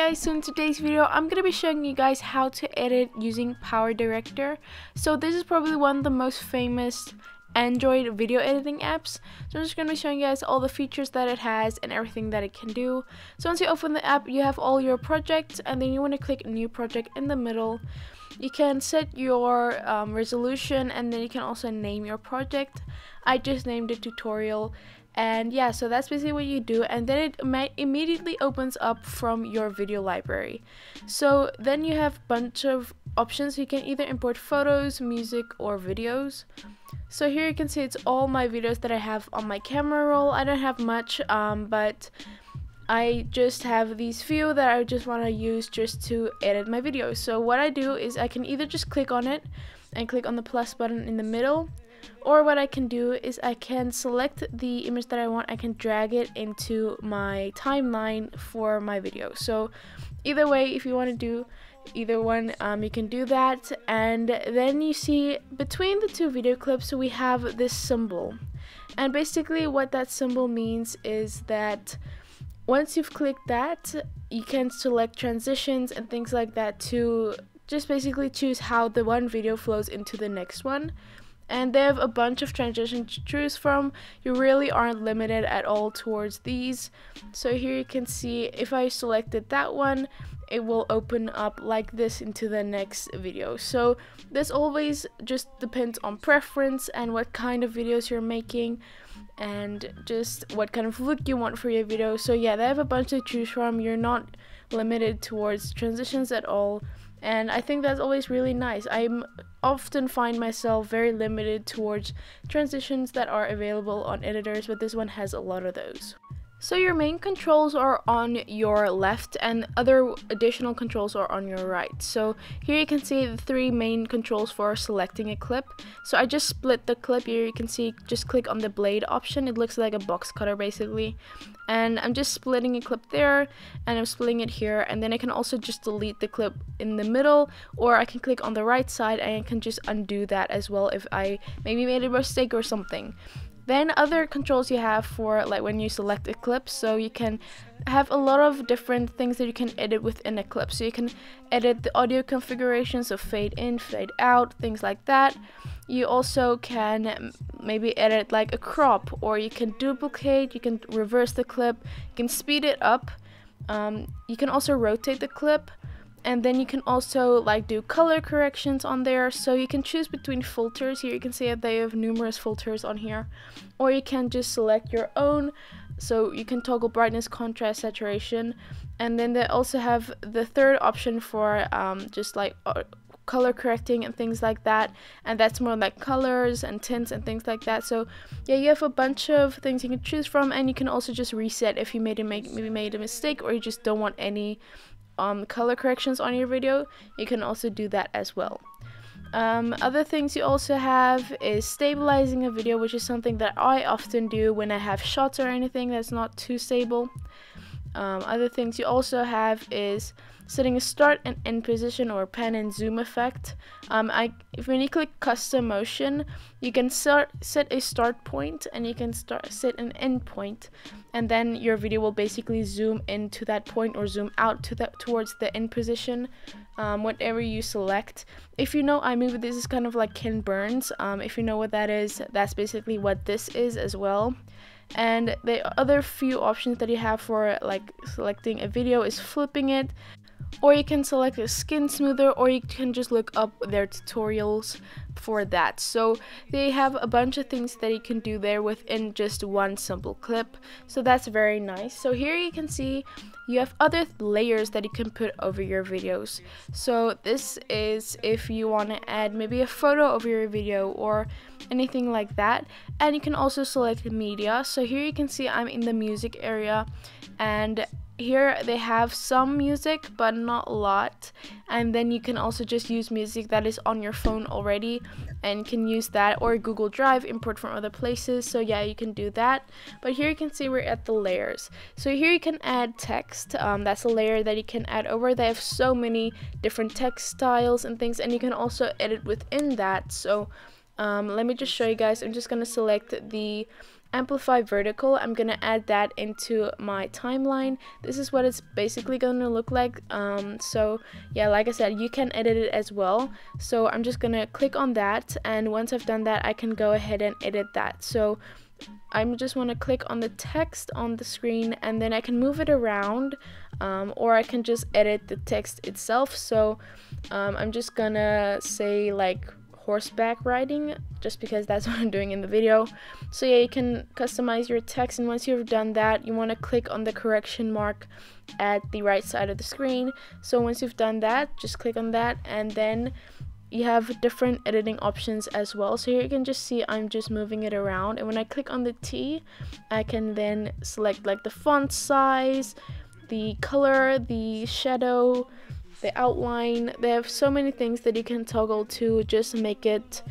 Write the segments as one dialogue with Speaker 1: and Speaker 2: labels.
Speaker 1: guys, so in today's video I'm going to be showing you guys how to edit using Power Director. So this is probably one of the most famous Android video editing apps. So I'm just going to be showing you guys all the features that it has and everything that it can do. So once you open the app, you have all your projects, and then you want to click new project in the middle. You can set your resolution, and then you can also name your project. I just named it tutorial. And yeah, so that's basically what you do, and then it immediately opens up from your video library. So then you have a bunch of options. You can either import photos, music, or videos. So here you can see it's all my videos that I have on my camera roll. I don't have much, but I just have these few that I just want to use just to edit my videos. So what I do is I can either just click on it and click on the plus button in the middle, or what I can do is I can select the image that I want. I can drag it into my timeline for my video. So either way, if you want to do either one, you can do that. And then you see between the two video clips we have this symbol, and basically what that symbol means is that once you've clicked that, you can select transitions and things like that to just basically choose how the one video flows into the next one. And they have a bunch of transitions to choose from. You really aren't limited at all towards these. So here you can see if I selected that one, it will open up like this into the next video. So this always just depends on preference and what kind of videos you're making, and just what kind of look you want for your video. So yeah, they have a bunch to choose from. You're not limited towards transitions at all, and I think that's always really nice. I often find myself very limited towards transitions that are available on editors, but this one has a lot of those. So your main controls are on your left, and other additional controls are on your right. So here you can see the three main controls for selecting a clip. So I just split the clip. Here you can see, just click on the blade option. It looks like a box cutter basically. And I'm just splitting a clip there, and I'm splitting it here, and then I can also just delete the clip in the middle, or I can click on the right side and I can just undo that as well if I maybe made a mistake or something. Then other controls you have for like when you select a clip, so you can have a lot of different things that you can edit within a clip. So you can edit the audio configuration, so fade in, fade out, things like that. You also can maybe edit like a crop, or you can duplicate, you can reverse the clip, you can speed it up, you can also rotate the clip. And then you can also like do color corrections on there. So you can choose between filters. Here you can see that they have numerous filters on here, or you can just select your own. So you can toggle brightness, contrast, saturation, and then they also have the third option for just like color correcting and things like that, and that's more like colors and tints and things like that. So yeah, you have a bunch of things you can choose from, and you can also just reset if you maybe made a mistake, or you just don't want any color corrections on your video. You can also do that as well. Other things you also have is stabilizing a video, which is something that I often do when I have shots or anything that's not too stable. Other things you also have is setting a start and end position, or pan and zoom effect. When you click custom motion, you can set a start point, and you can set an end point, and then your video will basically zoom into that point or zoom out to towards the end position, whatever you select. If you know iMovie, this is kind of like Ken Burns. If you know what that is, that's basically what this is as well. And the other few options that you have for like selecting a video is flipping it, or you can select a skin smoother, or you can just look up their tutorials for that. So they have a bunch of things that you can do there within just one simple clip. So that's very nice. So here you can see you have other layers that you can put over your videos. So this is if you want to add maybe a photo over your video or anything like that. And you can also select media. So here you can see I'm in the music area, and here they have some music but not a lot, and then you can also just use music that is on your phone already, and you can use that, or Google Drive, import from other places. So yeah, you can do that. But here you can see we're at the layers. So here you can add text. That's a layer that you can add over. They have so many different text styles and things, and you can also edit within that. So let me just show you guys. I'm just gonna select the amplify vertical, I'm gonna add that into my timeline. This is what it's basically gonna look like. So yeah, like I said, you can edit it as well. So I'm just gonna click on that, and once I've done that, I can go ahead and edit that. So I just want to click on the text on the screen, and then I can move it around, or I can just edit the text itself. So I'm just gonna say like horseback riding, just because that's what I'm doing in the video. So yeah, you can customize your text, and once you've done that, you want to click on the correction mark at the right side of the screen. So once you've done that, just click on that, and then you have different editing options as well. So here you can just see I'm just moving it around, and when I click on the T, I can then select like the font size, the color, the shadow, the outline. They have so many things that you can toggle to just make it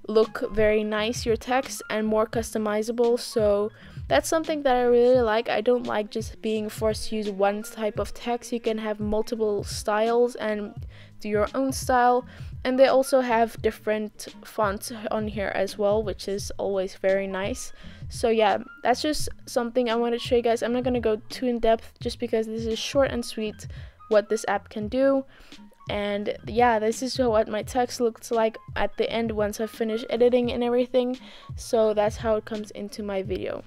Speaker 1: look very nice, your text, and more customizable. So that's something that I really like. I don't like just being forced to use one type of text. You can have multiple styles and do your own style. And they also have different fonts on here as well, which is always very nice. So yeah, that's just something I wanted to show you guys. I'm not going to go too in depth, just because this is short and sweet what this app can do. And yeah, this is what my text looks like at the end once I've finished editing and everything. So that's how it comes into my video.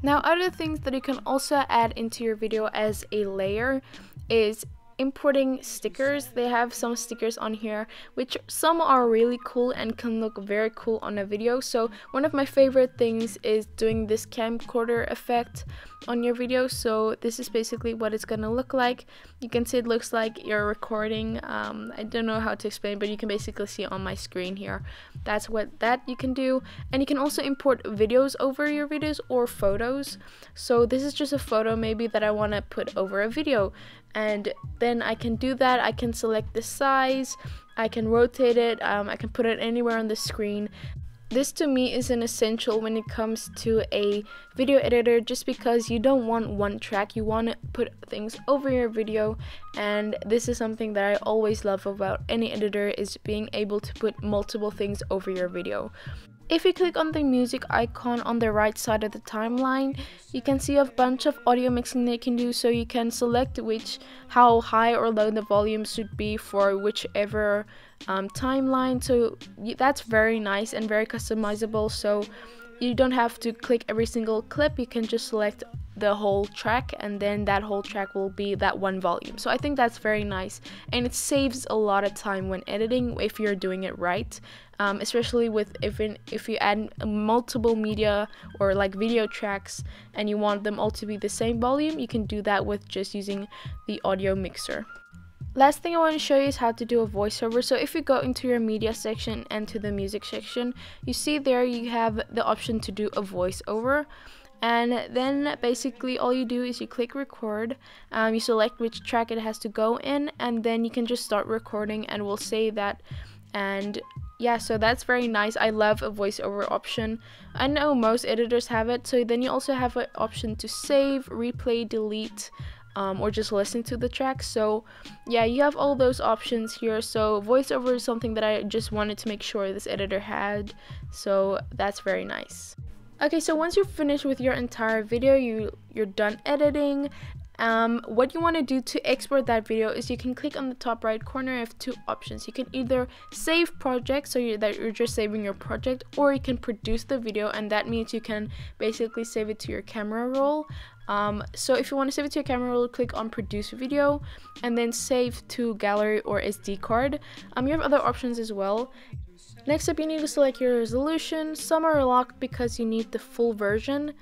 Speaker 1: Now, other things that you can also add into your video as a layer is importing stickers. They have some stickers on here, which some are really cool and can look very cool on a video. So one of my favorite things is doing this camcorder effect on your video. So this is basically what it's gonna look like. You can see it looks like you're recording. I don't know how to explain, but you can basically see on my screen here. That's what that you can do. And you can also import videos over your videos, or photos. So this is just a photo maybe that I want to put over a video, and then I can do that. I can select the size, I can rotate it, I can put it anywhere on the screen. This to me is an essential when it comes to a video editor, just because you don't want one track, you want to put things over your video. And this is something that I always love about any editor, is being able to put multiple things over your video. If you click on the music icon on the right side of the timeline, you can see a bunch of audio mixing that you can do. So you can select how high or low the volume should be for whichever timeline. So that's very nice and very customizable. So you don't have to click every single clip. You can just select the whole track, and then that whole track will be that one volume. So I think that's very nice, and it saves a lot of time when editing if you're doing it right. Especially with if you add multiple media or like video tracks and you want them all to be the same volume, you can do that with just using the audio mixer. Last thing I want to show you is how to do a voiceover. So if you go into your media section and to the music section, you see there you have the option to do a voiceover. And then basically all you do is you click record, you select which track it has to go in, and then you can just start recording, and we'll say that. And yeah, so that's very nice. I love a voiceover option. I know most editors have it. So then you also have an option to save, replay, delete, or just listen to the track. So yeah, you have all those options here. So voiceover is something that I just wanted to make sure this editor had. So that's very nice. Okay, so once you're finished with your entire video, you're done editing. What you want to do to export that video is you can click on the top right corner. You have two options. You can either save project, so you're just saving your project, or you can produce the video, and that means you can basically save it to your camera roll. So if you want to save it to your camera roll, click on produce video, and then save to gallery or SD card. You have other options as well. Next up, you need to select your resolution. Some are locked because you need the full version,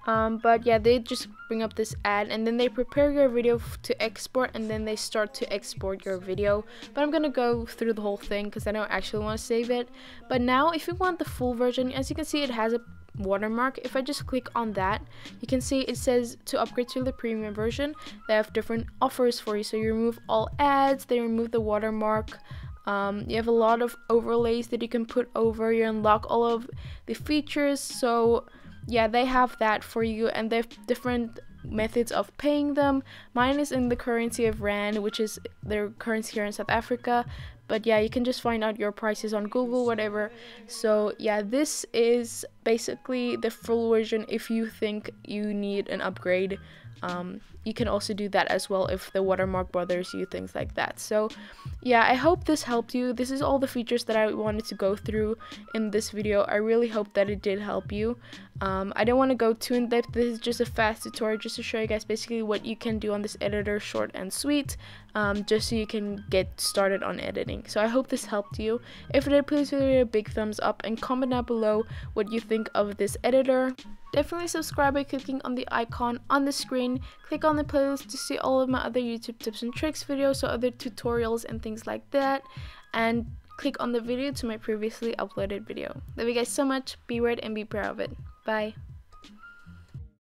Speaker 1: but yeah, they just bring up this ad, and then they prepare your video to export, and then they start to export your video. But I'm gonna go through the whole thing because I don't actually want to save it. But now, if you want the full version, as you can see, it has a watermark. If I just click on that, you can see it says to upgrade to the premium version. They have different offers for you. So you remove all ads, they remove the watermark. You have a lot of overlays that you can put over. You unlock all of the features. So yeah, they have that for you, and they have different methods of paying them. Mine is in the currency of Rand, which is their currency here in South Africa. But yeah, you can just find out your prices on Google, whatever. So yeah, this is basically the full version. If you think you need an upgrade, you can also do that as well if the watermark bothers you, things like that. So yeah, I hope this helped you. This is all the features that I wanted to go through in this video. I really hope that it did help you. I don't want to go too in depth. This is just a fast tutorial just to show you guys basically what you can do on this editor, short and sweet, just so you can get started on editing. So I hope this helped you. If it did, please give it a big thumbs up and comment down below what you think of this editor. Definitely subscribe by clicking on the icon on the screen. Click on the playlist to see all of my other YouTube tips and tricks videos, so other tutorials and things like that. And click on the video to my previously uploaded video. Love you guys so much. Be weird and be proud of it. Bye.